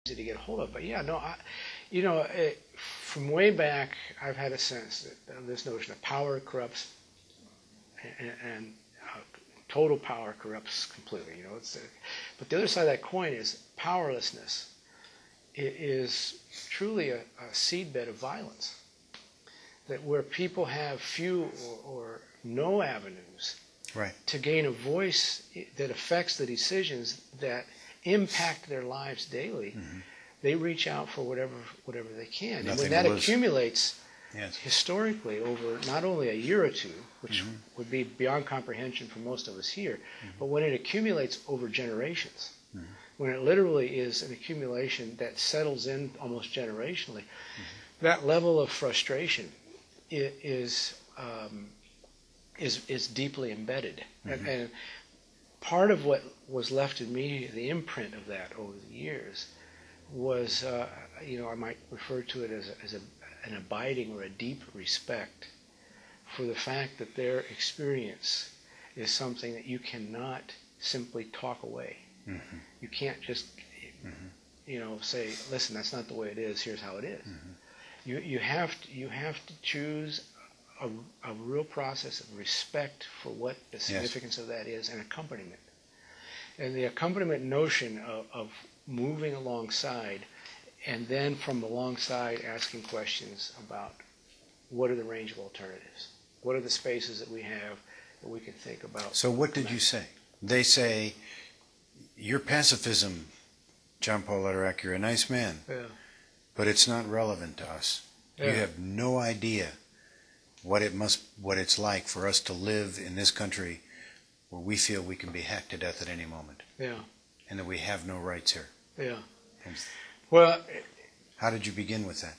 easy to get a hold of. But yeah, no, from way back, I've had a sense that this notion of power corrupts, and total power corrupts completely. But the other side of that coin is powerlessness. It is truly a seedbed of violence. That where people have few or no avenues to gain a voice that affects the decisions that impact their lives daily, they reach out for whatever they can. And when that accumulates historically over not only a year or two, which would be beyond comprehension for most of us here, but when it accumulates over generations, when it literally is an accumulation that settles in almost generationally, that level of frustration is deeply embedded. And part of what was left in me, the imprint of that over the years, was, I might refer to it as an abiding or a deep respect for the fact that their experience is something that you cannot simply talk away. You can't just, say, listen, that's not the way it is, here's how it is. You have to choose a real process of respect for what the significance of that is, and accompaniment. And the accompaniment notion of moving alongside, and then from alongside asking questions about what are the range of alternatives? What are the spaces that we have that we can think about? So what did you say? They say, your pacifism, John Paul Lederach, you're a nice man, but it's not relevant to us. You have no idea what it's like for us to live in this country where we feel we can be hacked to death at any moment. And that we have no rights here. Well, how did you begin with that?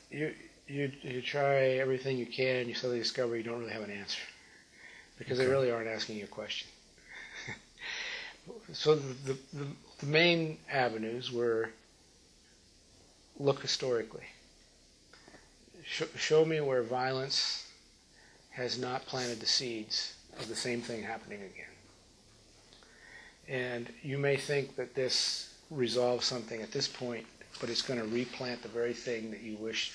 You try everything you can, and you suddenly discover you don't really have an answer, because they really aren't asking you a question. So the main avenues were, look historically. Show me where violence has not planted the seeds of the same thing happening again. And you may think that this resolves something at this point, but it's going to replant the very thing that you wish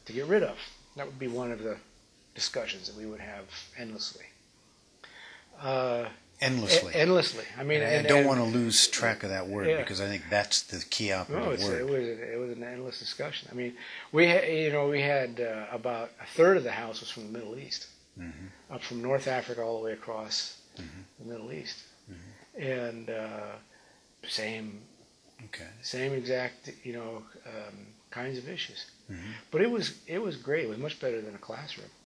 to get rid of. That would be one of the discussions that we would have endlessly. Endlessly. I mean, I don't want to lose track of that word, because I think that's the key operative word. It was an endless discussion. I mean, we had about a third of the House was from the Middle East, up from North Africa all the way across the Middle East, and same exact kinds of issues. But it was great. It was much better than a classroom.